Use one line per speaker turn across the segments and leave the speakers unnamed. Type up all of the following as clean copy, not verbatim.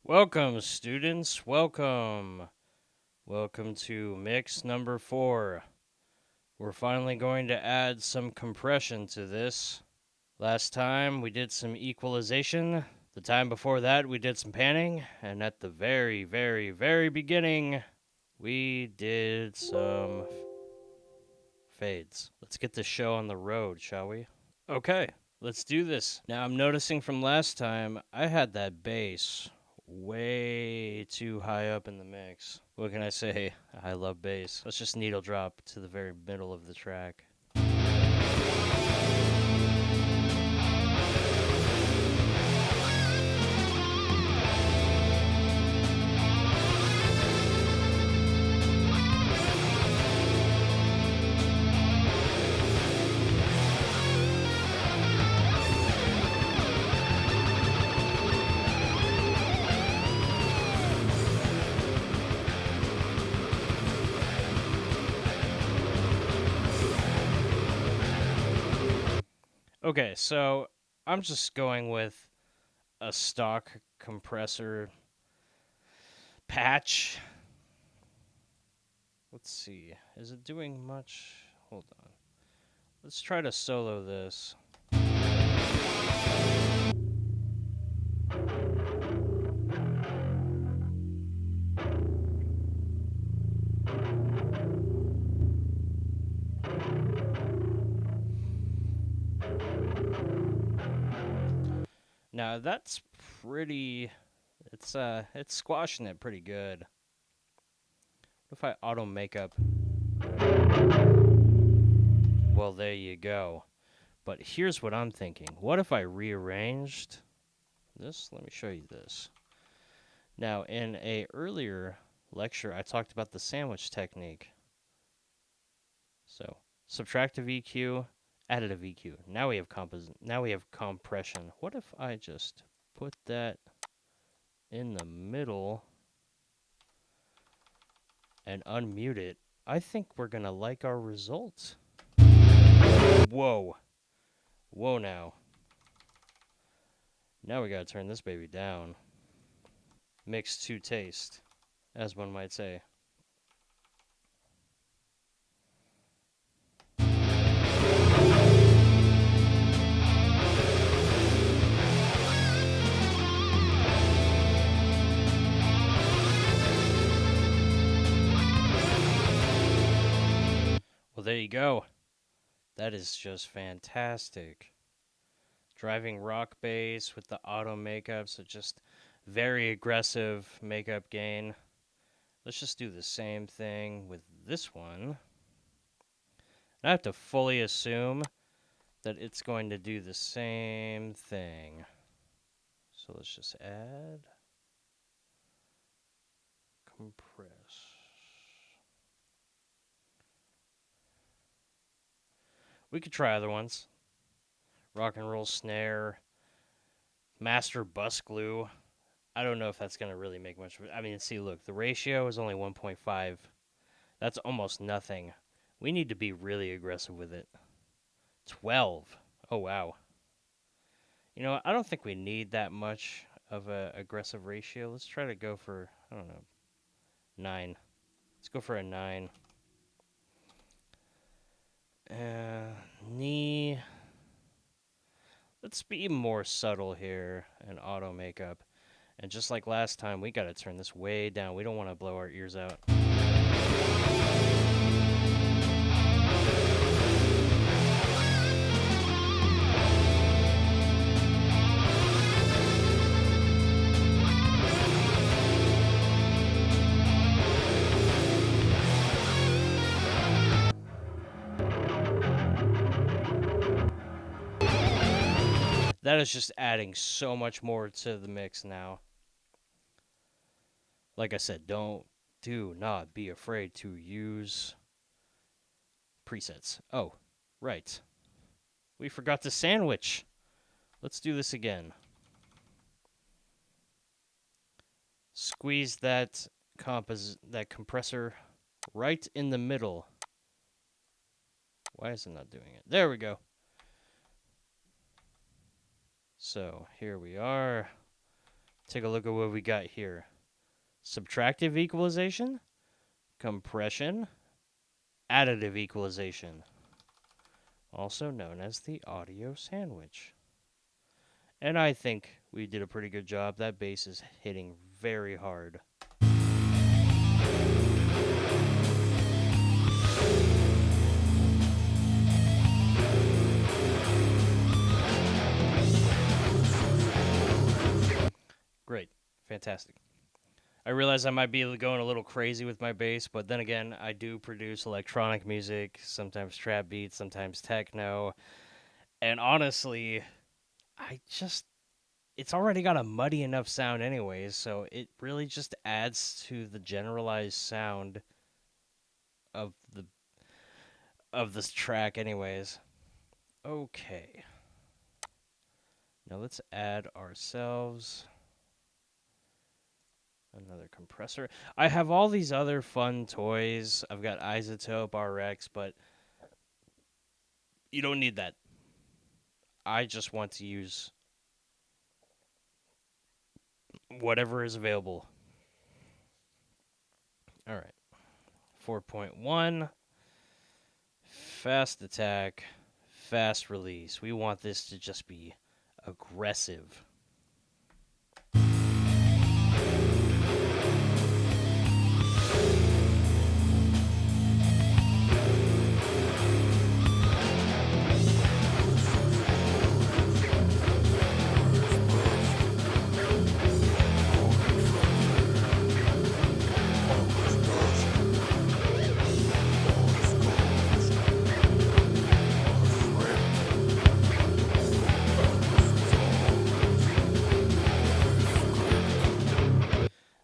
Welcome, students. Welcome. Welcome to mix number 4. We're finally going to add some compression to this. Last time we did some equalization. The time before that we did some panning. And at the very, very, very beginning, we did some fades. Let's get this show on the road, shall we? Okay, let's do this. Now, I'm noticing from last time, I had that bass way too high up in the mix. What can I say? I love bass. Let's just needle drop to the very middle of the track. Okay, so I'm just going with a stock compressor patch. Let's see. Is it doing much? Hold on. Let's try to solo this. Now that's pretty. It's squashing it pretty good. What if I auto makeup? Well, there you go. But here's what I'm thinking. What if I rearranged this? Let me show you this. Now, in a earlier lecture, I talked about the sandwich technique. So, subtractive EQ, additive EQ. Now we have compression. What if I just put that in the middle and unmute it? I think we're going to like our results. Whoa. Whoa now. Now we gotta turn this baby down. Mix to taste, as one might say. Well, there you go. That is just fantastic. Driving rock bass with the auto makeup, so just very aggressive makeup gain. Let's just do the same thing with this one. I have to fully assume that it's going to do the same thing. So let's just add compress. We could try other ones. Rock and roll snare, master bus glue. I don't know if that's going to really make much. I mean, see, look, the ratio is only 1.5. That's almost nothing. We need to be really aggressive with it. 12. Oh, wow. You know, I don't think we need that much of a aggressive ratio. Let's try to go for, I don't know, 9. Let's go for a 9. Knee. Let's be more subtle here and auto makeup. And just like last time, we got to turn this way down. We don't want to blow our ears out. That is just adding so much more to the mix now. Like I said, do not be afraid to use presets. Oh, right. We forgot the sandwich. Let's do this again. Squeeze that compressor right in the middle. Why is it not doing it? There we go. So here we are. take a look at what we got here. Subtractive equalization, compression, additive equalization, also known as the audio sandwich. And I think we did a pretty good job. That bass is hitting very hard. Great. Fantastic. I realize I might be going a little crazy with my bass, but then again, I do produce electronic music, sometimes trap beats, sometimes techno. And honestly, it's already got a muddy enough sound anyways, so it really just adds to the generalized sound of this track anyways. Okay. Now let's add ourselves another compressor. I have all these other fun toys. I've got iZotope RX, but you don't need that. I just want to use whatever is available. All right. 4.1. Fast attack. Fast release. We want this to just be aggressive.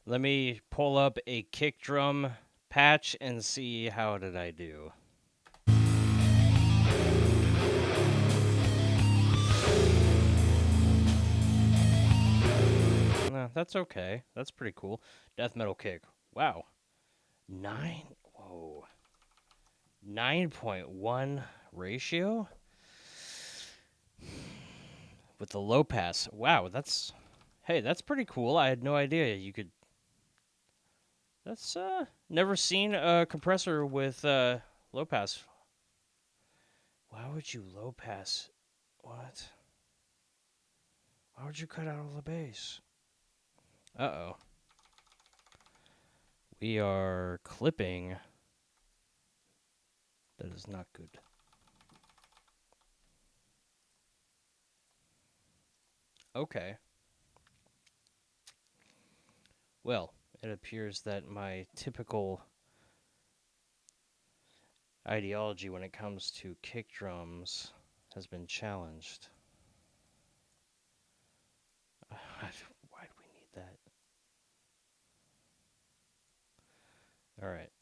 Let me pull up a kick drum patch and see how did I do. No, that's okay. That's pretty cool. Death metal kick. Wow. 9.1 ratio with the low pass. Wow, that's pretty cool. I had no idea you could. That's never seen a compressor with low pass. Why would you low pass? What? Why would you cut out all the bass? Uh-oh. We are clipping. That is not good. Okay. Well, it appears that my typical ideology when it comes to kick drums has been challenged. Why do we need that? All right.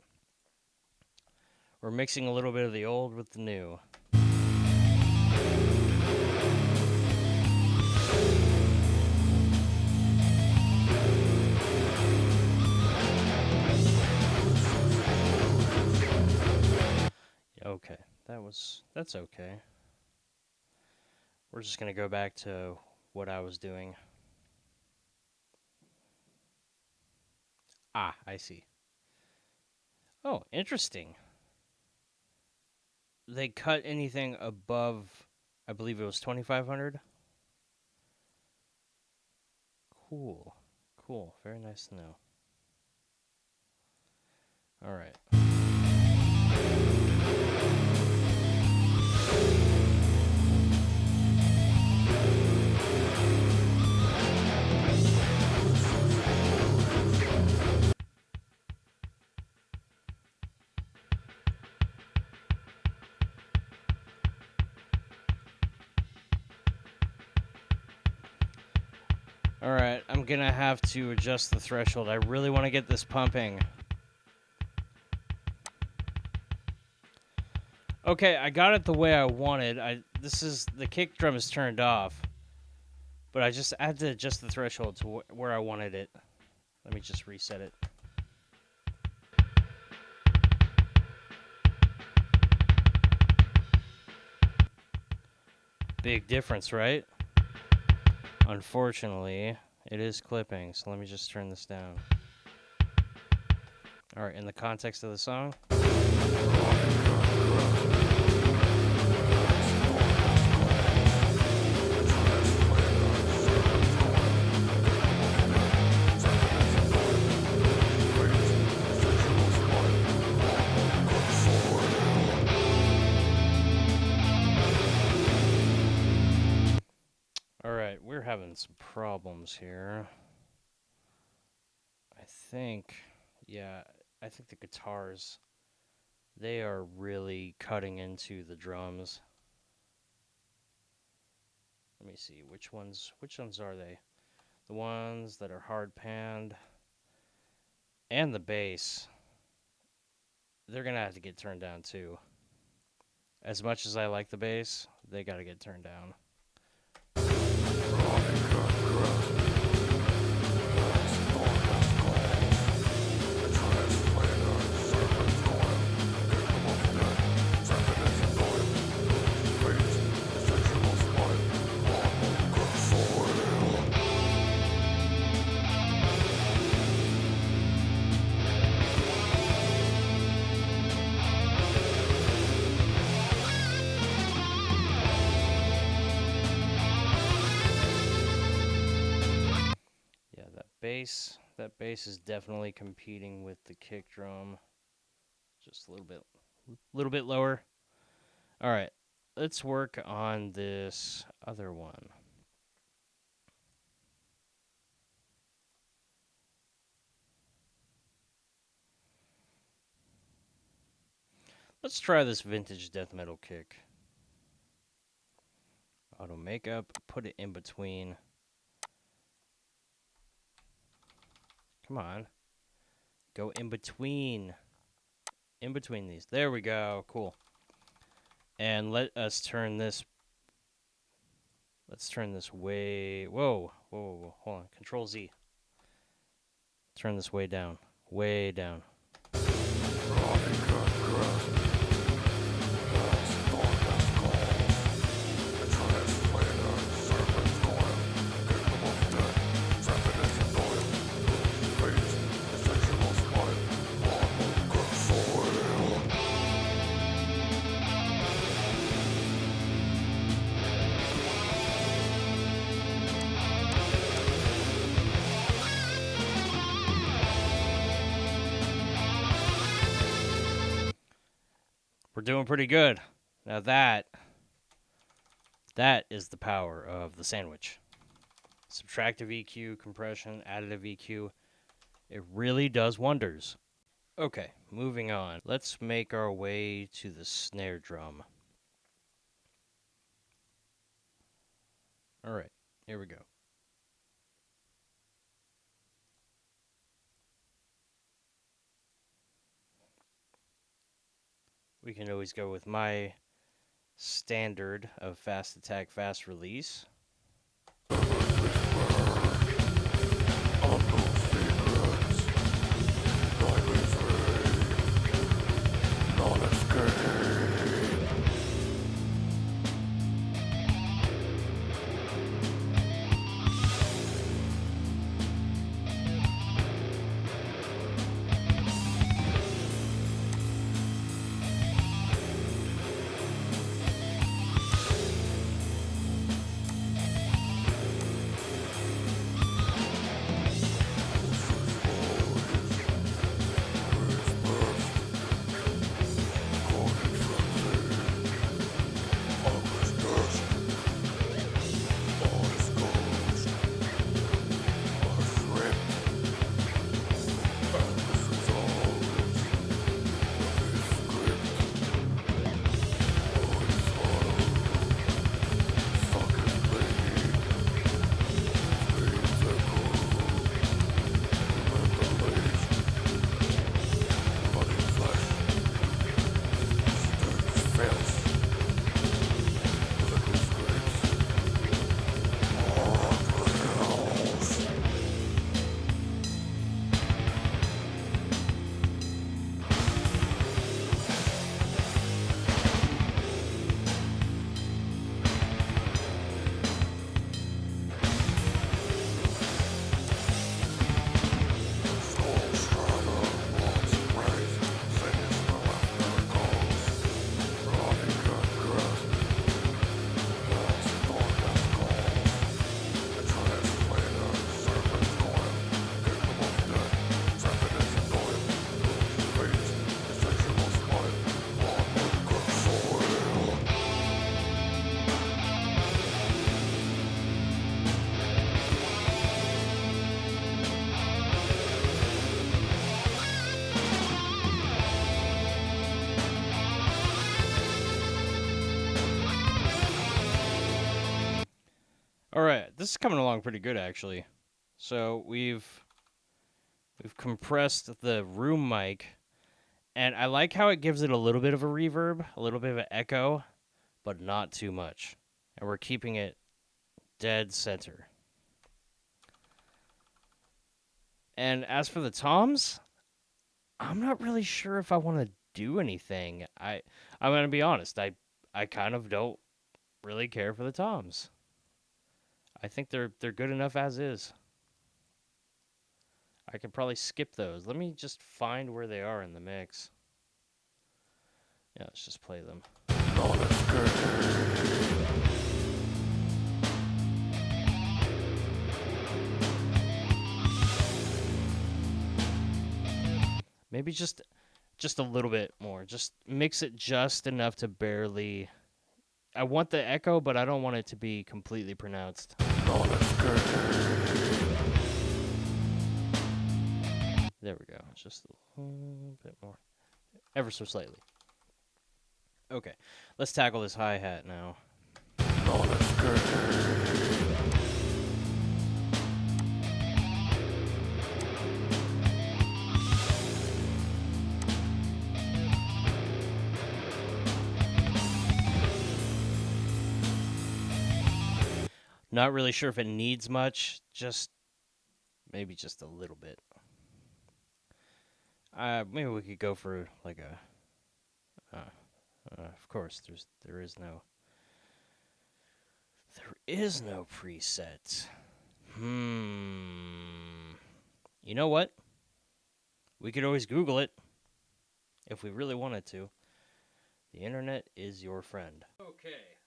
We're mixing a little bit of the old with the new. Okay, that's okay. We're just gonna go back to what I was doing. Ah, I see. Oh, interesting. They cut anything above, I believe it was 2,500. Cool. Cool. Very nice to know. All right. Alright, I'm gonna have to adjust the threshold. I really want to get this pumping. Okay, I got it the way I wanted. The kick drum is turned off. But I had to adjust the threshold to where I wanted it. Let me just reset it. Big difference, right? Unfortunately, It is clipping, so let me just turn this down. Alright, in the context of the song. Alright, we're having some problems here. I think the guitars, they are really cutting into the drums. Let me see, which ones are they? The ones that are hard panned and the bass, they're gonna have to get turned down too. As much as I like the bass, they gotta get turned down. That bass is definitely competing with the kick drum. Just a little bit lower. All right, let's work on this other one. Let's try this vintage death metal kick. Auto makeup, put it in between. Come on. Go in between. In between these. There we go. Cool. And let us turn this. Let's turn this way. Whoa. Hold on. Control Z. Turn this way down. Way down. We're doing pretty good. Now that is the power of the sandwich. Subtractive EQ, compression, additive EQ. It really does wonders. Okay, moving on. Let's make our way to the snare drum. All right, here we go. We can always go with my standard of fast attack, fast release. this is coming along pretty good, actually. So we've compressed the room mic, and I like how it gives it a little bit of a reverb, a little bit of an echo, but not too much. And we're keeping it dead center. And as for the toms, I'm not really sure if I want to do anything. I'm gonna be honest. I kind of don't really care for the toms. I think they're good enough as is. I could probably skip those. Let me just find where they are in the mix. Yeah, let's just play them. Maybe just a little bit more. Just mix it just enough to barely. I want the echo, but I don't want it to be completely pronounced. There we go. Just a little bit more. Ever so slightly. Okay. Let's tackle this hi-hat now. Not really sure if it needs much. Maybe just a little bit. Maybe we could go for like a. Of course, there is no preset. You know what? We could always Google it if we really wanted to. The internet is your friend. Okay,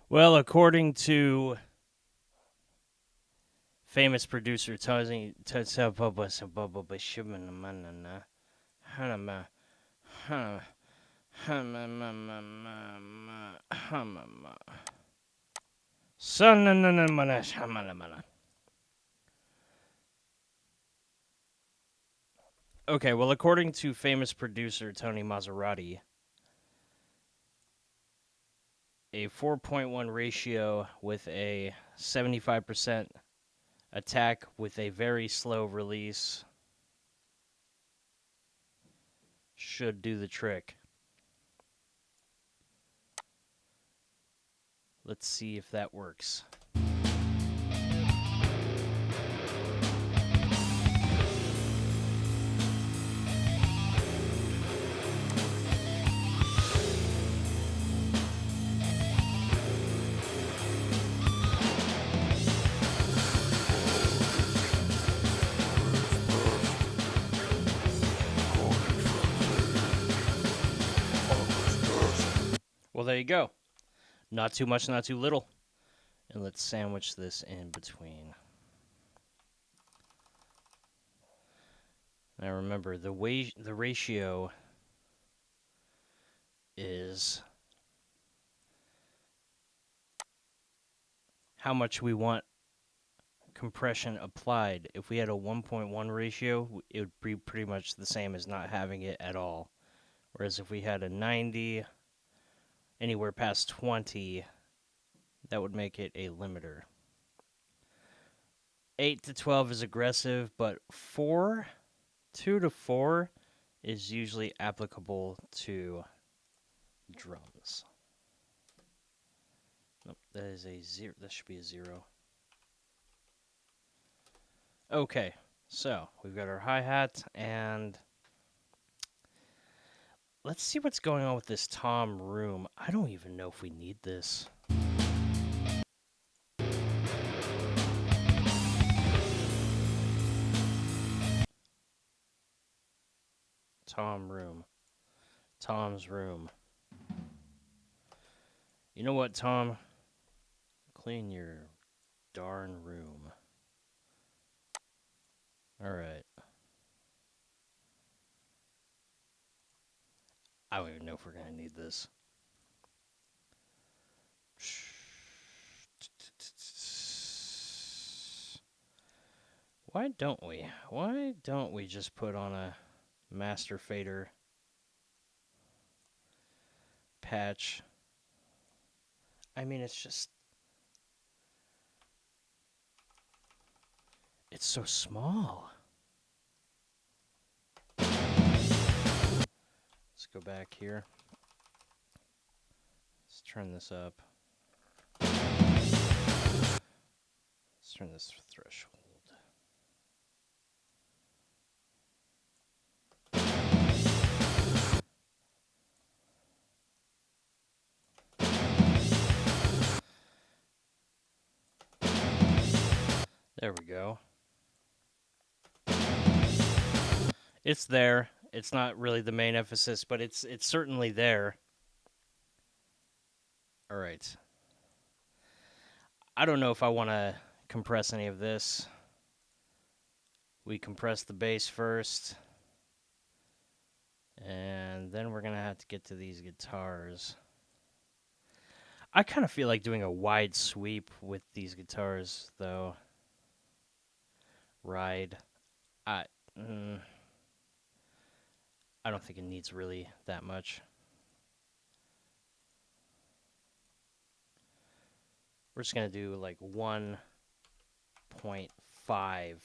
well, according to famous producer Tony Okay, well, according to famous producer Tony Maserati, a 4.1 ratio with a 75% attack with a very slow release should do the trick. Let's see if that works. Well, there you go. Not too much, not too little. And let's sandwich this in between. Now remember, the ratio is how much we want compression applied. If we had a 1.1 ratio, it would be pretty much the same as not having it at all. Whereas if we had a 90, anywhere past 20, that would make it a limiter. 8 to 12 is aggressive, but 2 to 4 is usually applicable to drums. Nope, that is a 0. That should be a 0. Okay, so we've got our hi-hat, and let's see what's going on with this tom room. I don't even know if we need this. Tom's room. You know what, Tom? Clean your darn room. Alright. I don't even know if we're going to need this. Why don't we? Why don't we just put on a master fader patch I mean, it's just... It's so small. Let's go back here. Let's turn this up. Let's turn this threshold. There we go. It's there. It's not really the main emphasis, but it's certainly there. All right. I don't know if I want to compress any of this. We compress the bass first. And then we're going to have to get to these guitars. I kind of feel like doing a wide sweep with these guitars, though. Ride. I don't think it needs really that much. We're just going to do like 1.5.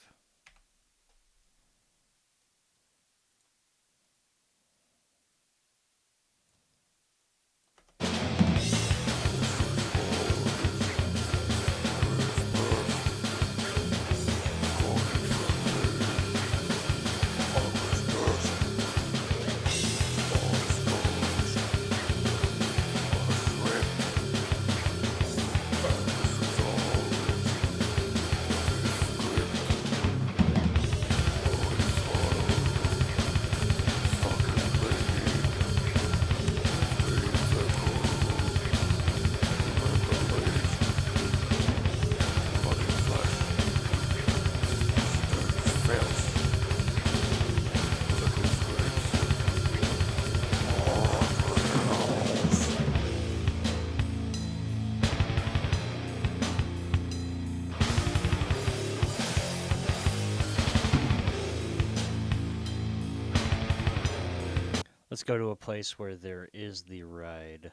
Let's go to a place where there is the ride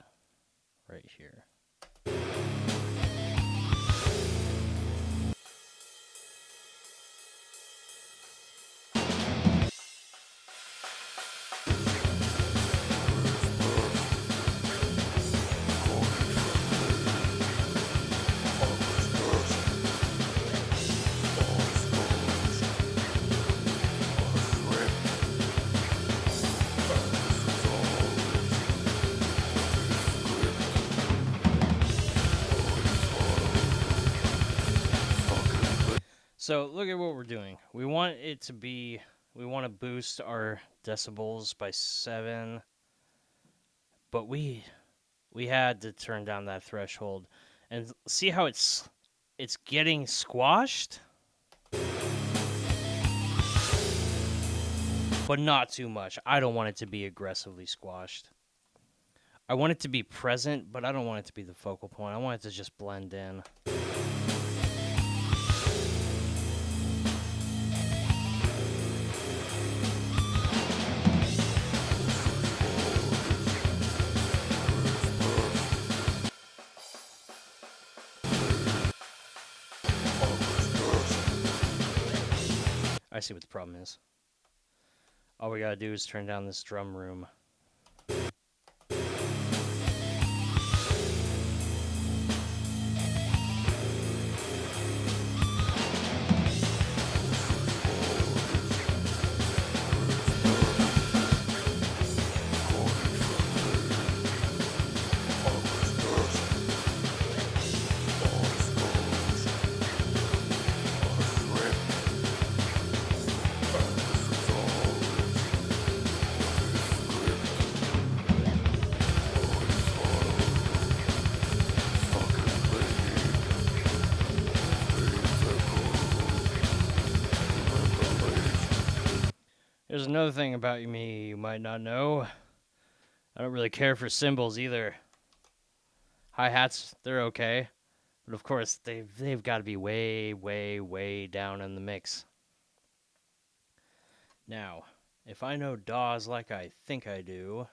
right here. So look at what we're doing. We want to boost our decibels by 7, but we had to turn down that threshold. And see how it's getting squashed? But not too much. I don't want it to be aggressively squashed. I want it to be present, but I don't want it to be the focal point. I want it to just blend in. I see what the problem is. All we gotta do is turn down this drum room. There's another thing about me you might not know. I don't really care for cymbals either. Hi-hats, they're okay. But of course, they've got to be way, way, way down in the mix. Now, if I know DAWs like I think I do,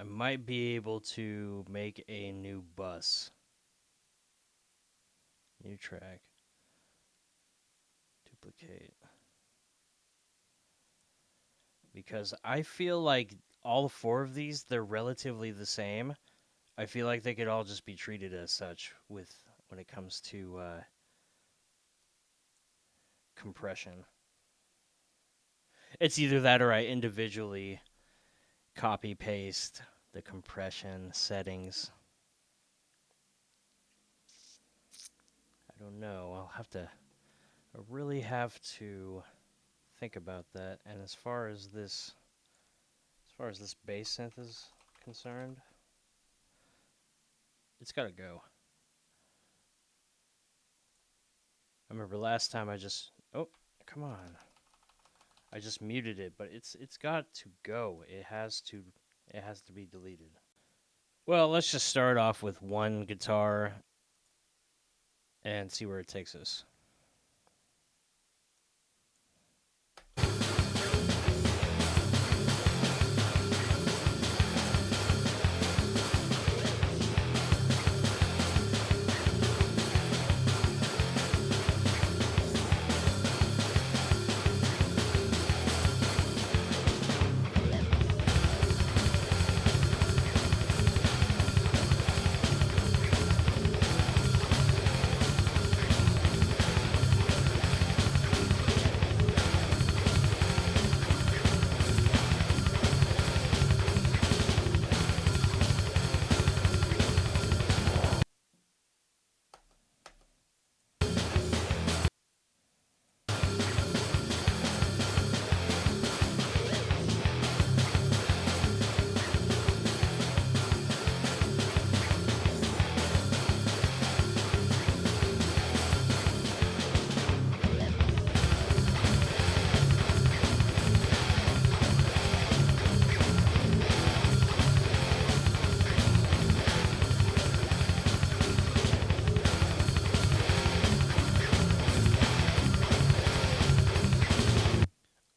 I might be able to make a new bus. New track. Duplicate. Because I feel like all four of these, they're relatively the same. I feel like they could all just be treated as such when it comes to compression. It's either that or I individually copy paste the compression settings. I don't know. I really have to think about that. And as far as this bass synth is concerned, it's got to go. I remember last time oh, come on. I just muted it, but it's got to go. It has to be deleted. Well, let's just start off with one guitar and see where it takes us.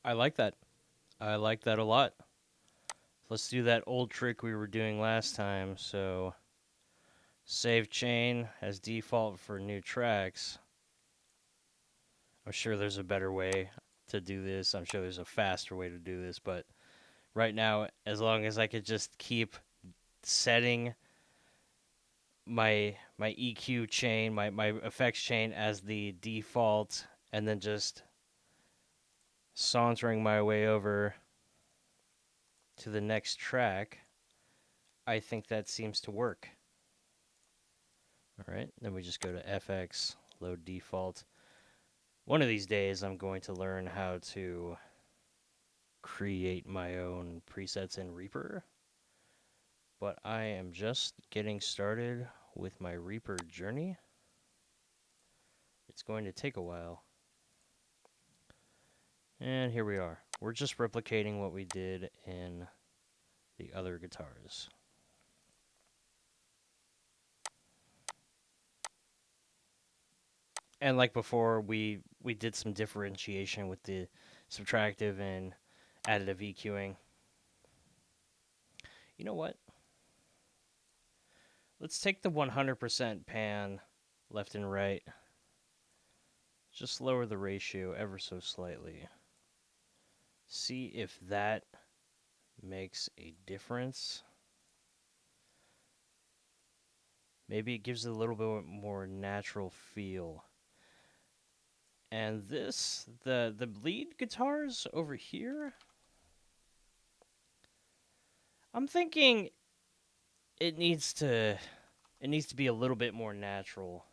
I like that. I like that a lot. Let's do that old trick we were doing last time. So, save chain as default for new tracks. I'm sure there's a better way to do this. I'm sure there's a faster way to do this. But right now, as long as I could just keep setting my EQ chain, my effects chain as the default, and then just sauntering my way over to the next track, I think that seems to work. All right, then we just go to FX, load default. One of these days, I'm going to learn how to create my own presets in Reaper, but I am just getting started with my Reaper journey. It's going to take a while. And here we are. We're just replicating what we did in the other guitars. And like before, we did some differentiation with the subtractive and additive EQing. You know what? Let's take the 100% pan left and right. Just lower the ratio ever so slightly. See if that makes a difference. Maybe it gives it a little bit more natural feel. And this, the lead guitars over here, I'm thinking it needs to be a little bit more natural.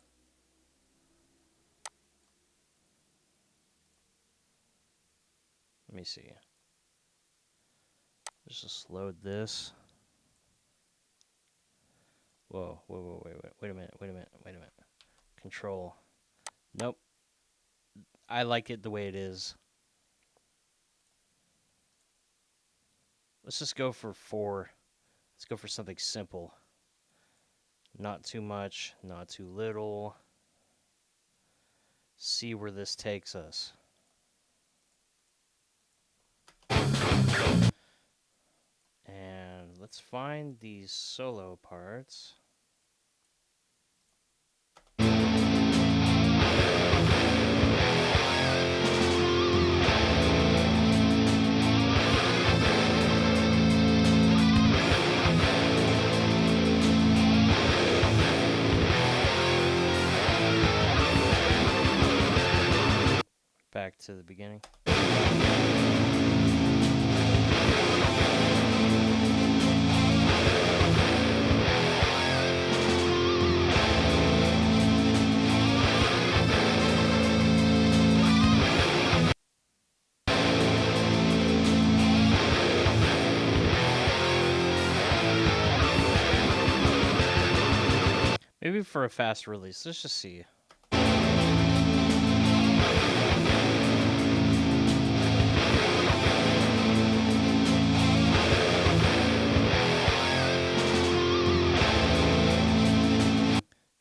Let me see. Let's just load this. Whoa, wait a minute. Control. Nope. I like it the way it is. Let's just go for 4. Let's go for something simple. Not too much, not too little. See where this takes us. And let's find these solo parts. Back to the beginning. Maybe for a fast release. Let's just see.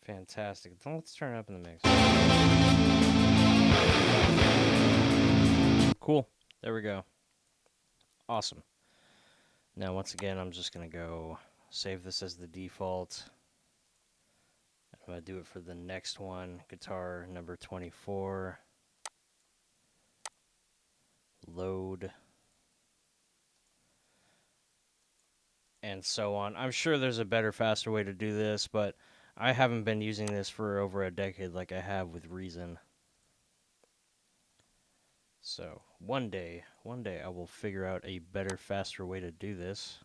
Fantastic. Let's turn it up in the mix. Cool. There we go. Awesome. Now, once again, I'm just going to go save this as the default. I'm going to do it for the next one. Guitar number 24. Load. And so on. I'm sure there's a better, faster way to do this, but I haven't been using this for over a decade like I have with Reason. So, one day I will figure out a better, faster way to do this.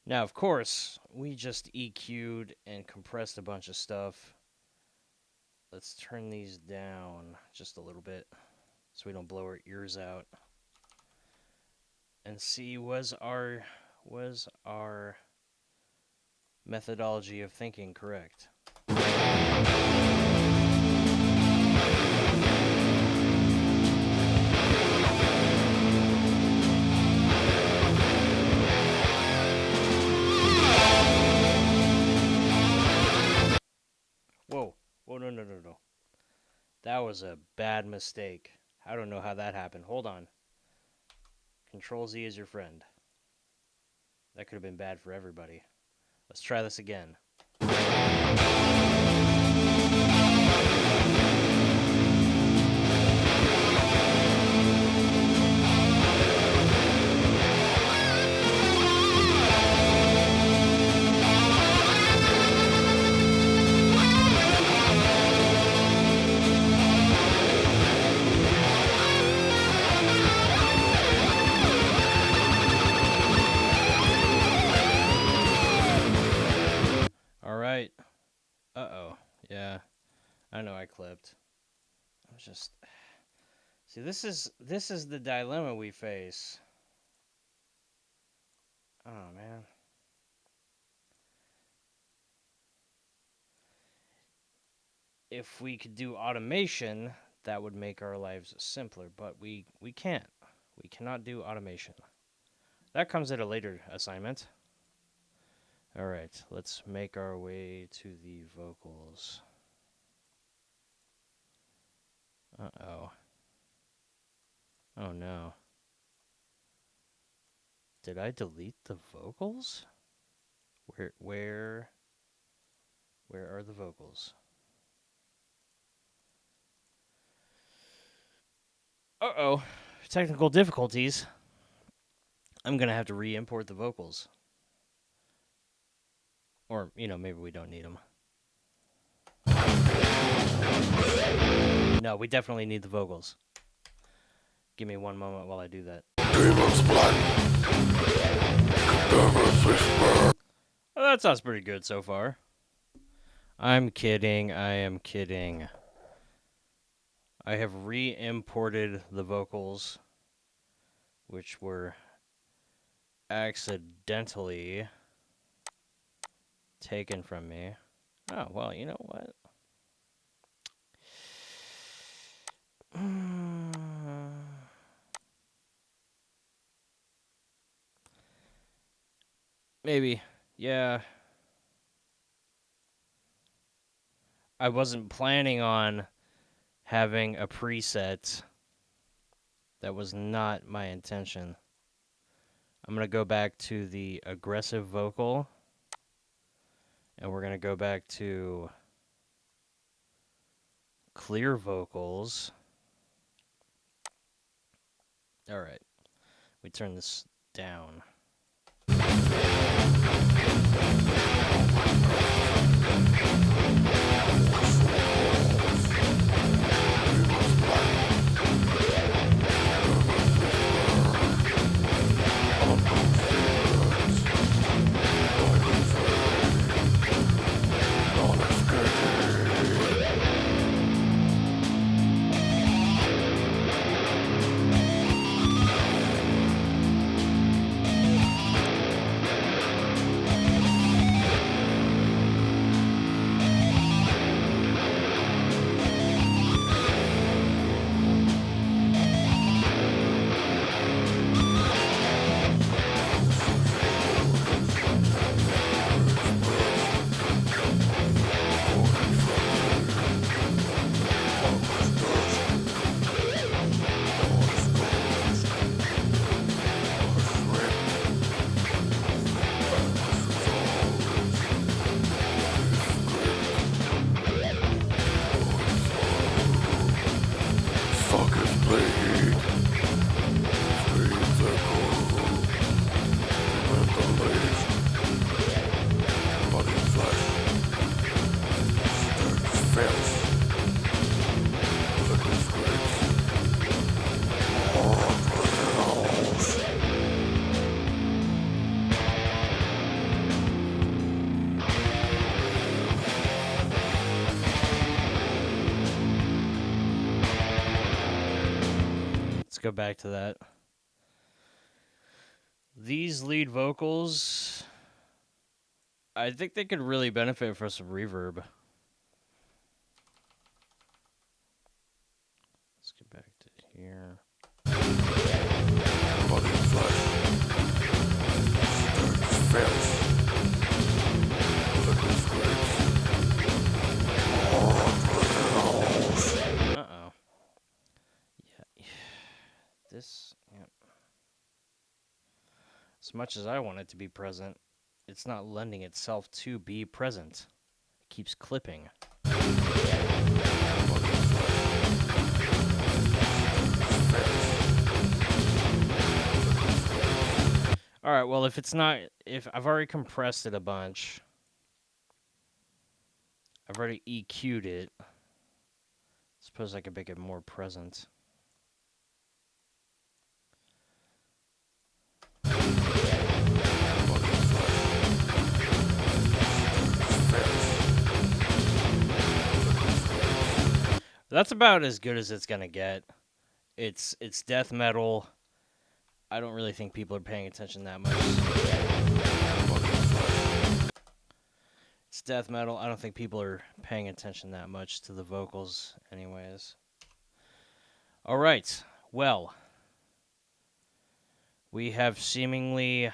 Now, of course, we just EQ'd and compressed a bunch of stuff. Let's turn these down just a little bit so we don't blow our ears out. And see, was our methodology of thinking correct? Whoa, no. That was a bad mistake. I don't know how that happened. Hold on. Control Z is your friend. That could have been bad for everybody. Let's try this again. Uh-oh. Yeah. I know I clipped. I was just... See, this is the dilemma we face. Oh, man. If we could do automation, that would make our lives simpler, but we can't. We cannot do automation. That comes at a later assignment. All right, let's make our way to the vocals. Uh-oh. Oh, no. Did I delete the vocals? Where are the vocals? Uh-oh. Technical difficulties. I'm going to have to re-import the vocals. Or, maybe we don't need them. No, we definitely need the vocals. Give me one moment while I do that. Demon's blood. Demon's whisper. Well, that sounds pretty good so far. I'm kidding. I am kidding. I have re-imported the vocals, which were accidentally taken from me. Oh, well, you know what? Maybe. Yeah. I wasn't planning on having a preset. That was not my intention. I'm going to go back to the aggressive vocal, and we're going to go back to clear vocals. All right. We turn this down. Go back to that. These lead vocals, I think they could really benefit from some reverb. Let's get back to here. Uh-oh. Yeah. This, yep. As much as I want it to be present, it's not lending itself to be present. It keeps clipping. Alright, well, if I've already compressed it a bunch, I've already EQ'd it, suppose I could make it more present. That's about as good as it's gonna get. It's death metal. I don't really think people are paying attention that much. It's death metal. I don't think people are paying attention that much to the vocals anyways. All right. Well, we have seemingly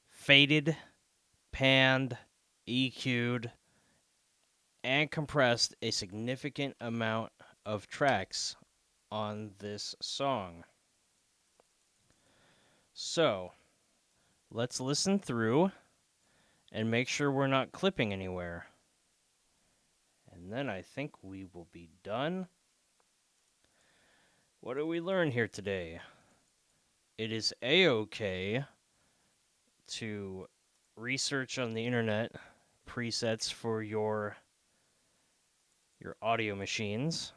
faded, panned, EQ'd, and compressed a significant amount of tracks on this song. So, let's listen through and make sure we're not clipping anywhere. And then I think we will be done. What did we learn here today? It is A-okay to research on the internet presets for your audio machines.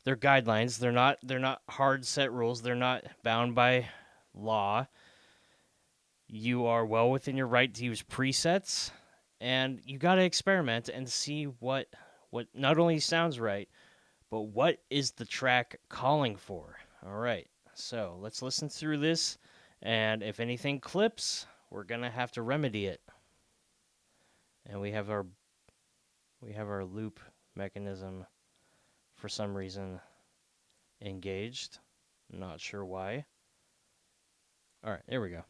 They're guidelines. They're not hard set rules. They're not bound by law. You are well within your right to use presets, and you got to experiment and see what not only sounds right, but what is the track calling for. All right. So, let's listen through this, and if anything clips, we're going to have to remedy it. And we have our loop mechanism for some reason engaged. Not sure why. All right, there we go.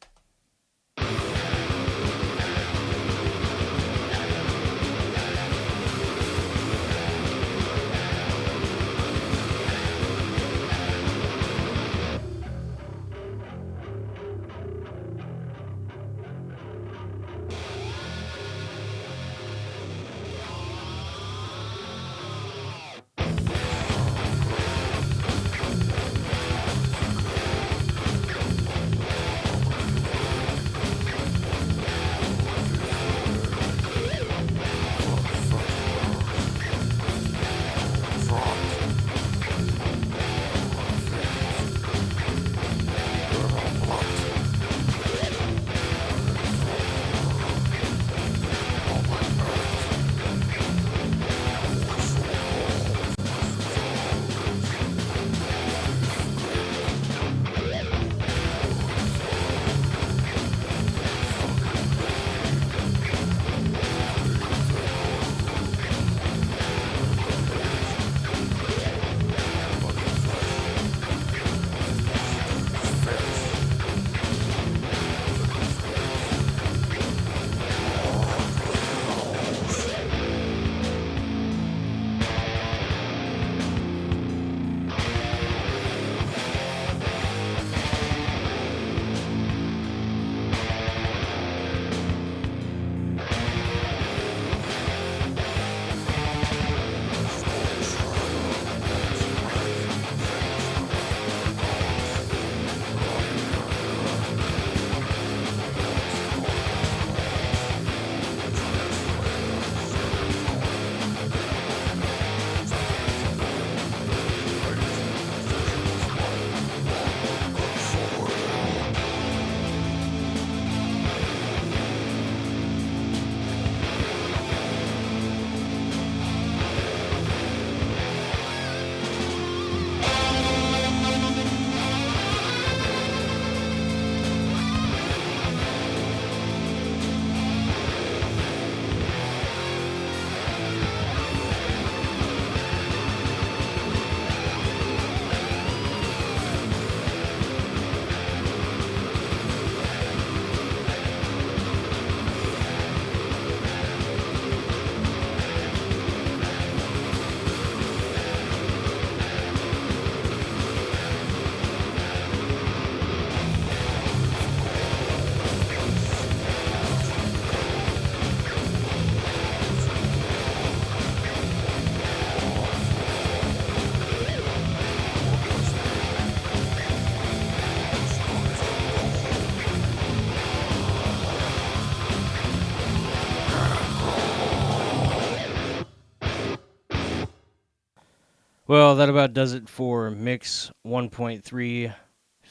Well, that about does it for Mix 1.3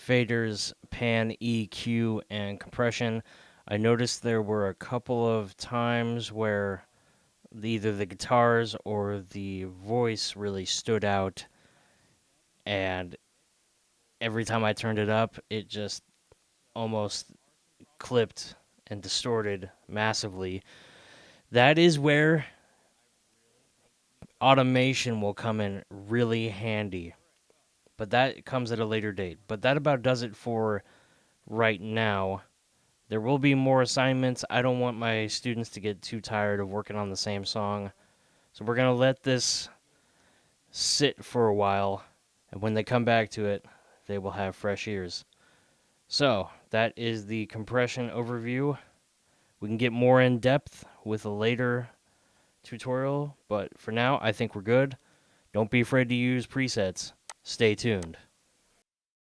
faders, pan, EQ, and compression. I noticed there were a couple of times where either the guitars or the voice really stood out, and every time I turned it up, it just almost clipped and distorted massively. That is where automation will come in really handy, but that comes at a later date. But that about does it for right now. There will be more assignments. I don't want my students to get too tired of working on the same song. So we're going to let this sit for a while, and when they come back to it, they will have fresh ears. So, that is the compression overview. We can get more in depth with a later tutorial, but for now, I think we're good. Don't be afraid to use presets. Stay tuned.